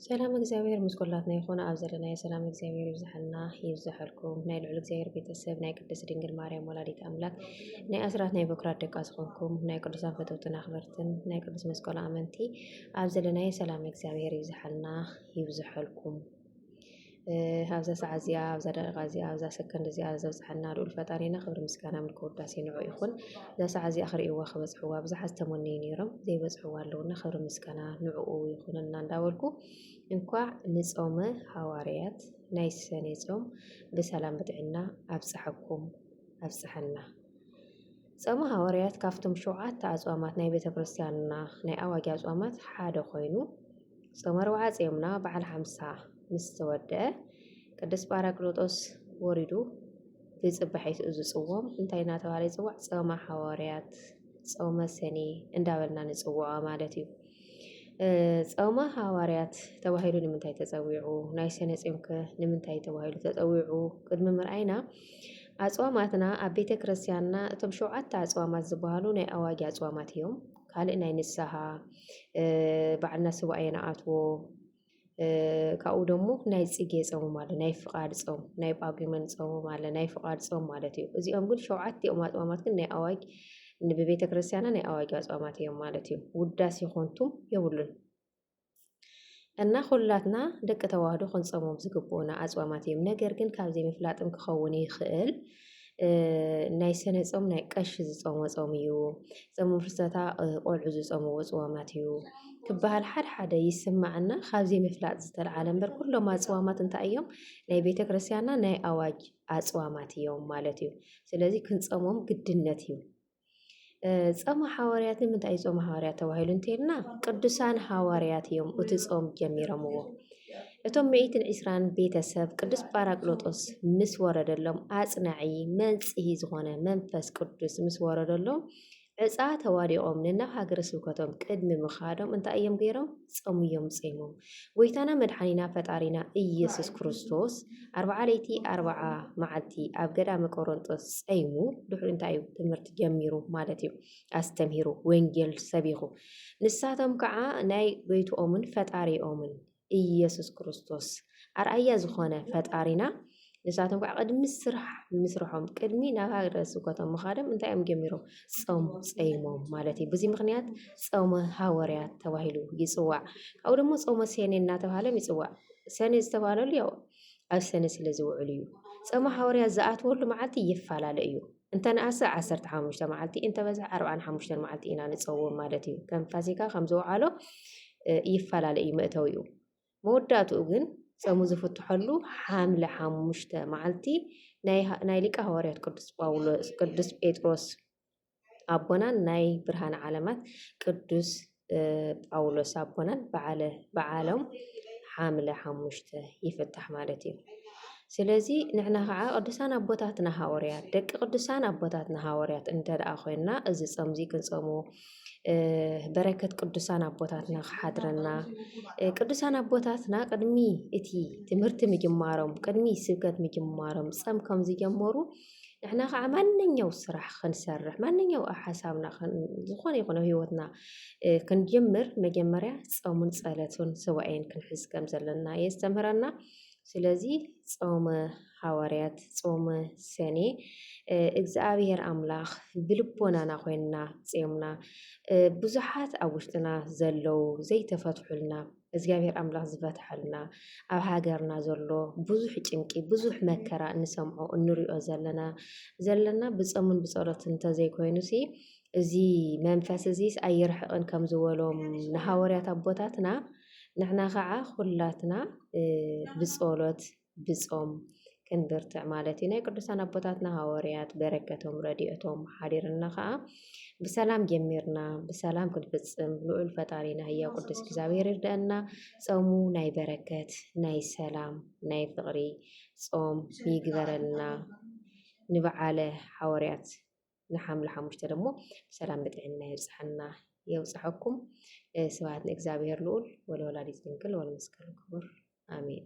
سلام እግዚአብሔር ምስ ኩላትና ይኹን ኣብ ዘለና የሰላም እግዚአብሔር ይብዛሐልና ይብዛሐልኩም ናይ ልዑል እግዚአብሔር ቤተሰብ ናይ ቅድስት ድንግል ማርያም ወላዲት ኣምላክ ናይ ኣስራት ናይ በኩራት ደቃ ዝኾንኩም ናይ ቅዱሳን ፈተውትን ኣኽበርትን ናይ ቅዱስ መስቀል ኣመንቲ ኣብ ዘለና የሰላም እግዚአብሔር ይብዛሐልና ይብዛሐልኩም ኣብዛ ሰዓት እዚኣ ኣብዛ ደቂቓ እዚኣ ኣብዛ ሰከንድ እዚኣ ዘብፅሐና ልዑል ፈጣሪና ክብሪ ምስጋና ምልክ ውዳሴ ንዑ ይኹን እዛ ሰዓት እዚኣ ክሪእዋ ክበፅሕዋ ብዙሓት ዝተመነዩ ነይሮም ዘይበፅሕዋ ኣለውና ክብሪ ምስጋና ንዕኡ ይኹንና እንዳበልኩ እንኳዕ ንጾመ ሐዋርያት ናይ ሰኔ ጾም ብሰላም በጥዕና ኣብፅሐኩም ኣብፅሐና ጾመ ሐዋርያት ካፍቶም 7 ኣጽዋማት ናይ ቤተ ክርስቲያንና ናይ ኣዋጊ ኣጽዋማት ሓደ ኮይኑ ጾመ ረብዓ ጾምና በዓል 50 ምስ ተወድአ ቅዱስ ጳራቅሊጦስ ወሪዱ ብጽባሒቱ ዝጽውዖም እንታይ እናተባህለ ይጽዋዕ ጾመ ሐዋርያት ጾመ ሰኔ እንዳበልና ንጽውዖ ማለት እዩ። ጾመ ሐዋርያት ተባሂሉ ንምንታይ ተጸዊዑ ናይ ሰኔ ጾምከ ንምንታይ ተባሂሉ ተጸዊዑ ቅድሚ ምርኣይና ኣጽዋማትና ኣብ ቤተ ክርስቲያንና እቶም 7 ኣጽዋማት ዝበሃሉ ናይ ኣዋጊ ኣጽዋማት እዮም። ካልእ ናይ ንስሓ በዓልና ስዋኤ ንኣትዎ ካብኡ ደሞ ናይ ጽጌ ጾም ማለት ናይ ፍቃድ ጾም ናይ ጳጉሜን ጾም ማለት ናይ ፍቃድ ጾም ማለት እዩ። እዚኦም ግን 7 ኣጽዋማት ግን ናይ ኣዋጊ ንቤተ ክርስቲያንና ናይ ኣዋጊ ኣጽዋማት እዮም ማለት እዩ። ውዳሴ ይኹንቱም የብሉን እና ኩላትና ደቂ ተዋህዶ ክንጾሞም ዝግብኡና ኣጽዋማት እዮም። ነገር ግን ካብ ዘይምፍላጥም ክኸውን ይኽእል ናይ ሰነ ጾም ናይ ቀሺ ዝጾም ጾም እዩ። ጾም ፍልሰታ ቆልዑ ዝጾምዎ ጾማት እዩ ክበሃል ሓደ ይስማዓና ካብ ዘይምፍላጥ ዝተልዓለ እምበር ኩሎም ኣጽዋማት እንታይ እዮም ናይ ቤተ ክርስቲያንና ናይ ኣዋጅ ኣጽዋማት እዮም ማለት እዩ። ስለዚ ክንጾሞም ግድነት እዩ። ጾመ ሐዋርያት ንምንታይ ጾመ ሐዋርያት ተባሂሉ እንተይልና ቅዱሳን ሐዋርያት እዮም እቲ ጾም ጀሚሮምዎ። እቶም 120 ቤተሰብ ቅዱስ ጳራቅሊጦስ ምስ ወረደሎም ኣጽናዒ መንጽሂ ዝኾነ መንፈስ ቅዱስ ምስ ወረደሎም ዕፃ ተዋዲቖም ንናብ ሃገረ ስብከቶም ቅድሚ ምኻዶም እንታይ እዮም ገይሮም ጾምዮም ጾሞም ጎይታና መድሓኒና ፈጣሪና ኢየሱስ ክርስቶስ 40 ለይቲ 40 መዓልቲ ኣብ ገዳመ ቆሮንጦስ ጾይሙ ድሕሪ እንታይ እዩ ትምህርቲ ጀሚሩ ማለት እዩ ኣስተምሂሩ ወንጌል ሰቢኹ ንሳቶም ከዓ ናይ ጎይትኦምን ፈጣሪኦምን ኢየሱስ ክርስቶስ ኣርኣያ ዝኾነ ፈጣሪና ንሳቶም ከዓ ቅድሚ ስራሕ ምስርሖም ቅድሚ ናብ ሃገረ ስብከቶም ምኻዶም እንታይ እዮም ጀሚሮም ጾም ጾይሞም ማለት እዩ። በዚ ምክንያት ጾመ ሐዋርያት ተባሂሉ ይጽዋዕ። ካብኡ ደሞ ጾመ ሰኔ እናተባህለ ይጽዋዕ። ሰኔ ዝተባህለሉ ያው ኣብ ሰኔ ስለ ዝውዕል እዩ። ጾመ ሐዋርያት ዝኣትወሉ መዓልቲ ይፈላለ እዩ። እንተነኣሰ 15 መዓልቲ እንተበዝሐ 45 መዓልቲ ኢና ንጸውም ማለት እዩ። ከም ፋሲካ ከም ዝወዓሎ ይፈላለ እዩ መእተዊኡ። መወዳእትኡ ግን ጾሙ ዝፍትሐሉ ሓምለ 5 መዓልቲ ናይ ሊቀ ሐዋርያት ቅዱስ ጴጥሮስ ኣቦናን ናይ ብርሃን ዓለማት ቅዱስ ጳውሎስ ኣቦናን በዓሎም ሓምለ 5 ይፍታሕ ማለት እዩ። ስለዚ ንሕና ከዓ ቅዱሳን ኣቦታትና ሐዋርያት ደቂ ቅዱሳን ኣቦታትና ሐዋርያት እንተደኣ ኮይና እዚ ጾም እዚ ክንጾሞ በረከት ቅዱሳን ኣቦታትና ክሓድረና ቅዱሳን ኣቦታትና ቅድሚ እቲ ትምህርቲ ምጅማሮም ቅድሚ ስብከት ምጅማሮም ጾም ከም ዝጀመሩ ንሕና ከዓ ማንኛው ስራሕ ክንሰርሕ ማንኛው ሓሳብና ዝኾነ ይኹን ህይወትና ክንጀምር መጀመርያ ጾምን ጸሎትን ስዋኤን ክንሕዝ ከም ዘለና የስተምህረና። ስለዚ ጾመ ሐዋርያት ጾመ ሰኔ እግዚአብሔር ኣምላኽ ብልቦናና ኮይንና ጾምና ብዙሓት ኣብ ውሽጥና ዘለው ዘይተፈትሑልና እግዚአብሔር ኣምላኽ ዝፈትሐልና ኣብ ሃገርና ዘሎ ብዙሕ ጭንቂ ብዙሕ መከራ እንሰምዖ እንሪኦ ዘለና ብጾምን ብጸሎትን እንተዘይኮይኑሲ እዚ መንፈስ እዚ ኣይርሕቕን ከም ዝበሎም ንሐዋርያት ኣቦታትና ንሕና ከዓ ኩላትና ብጸሎት ብጾም ክንብርትዕ ማለት እዩ። ናይ ቅዱሳን ኣቦታትና ሐዋርያት በረከቶም ረድኤቶም ሓዲርና ከዓ ብሰላም ጀሚርና ብሰላም ክንፍጽም ልዑል ፈጣሪና ህያው ቅዱስ እግዚአብሔር ይርዳአና። ጾሙ ናይ በረከት ናይ ሰላም ናይ ፍቕሪ ጾም ይግበረልና። ንበዓለ ሐዋርያት ንሓምለ 5 ደሞ ብሰላም በጥዕና ይብፅሐና የብፅሐኩም። ስብሐት ንእግዚአብሔር ልዑል ወለወላዲቱ ድንግል ወለመስቀሉ ክቡር አሜን።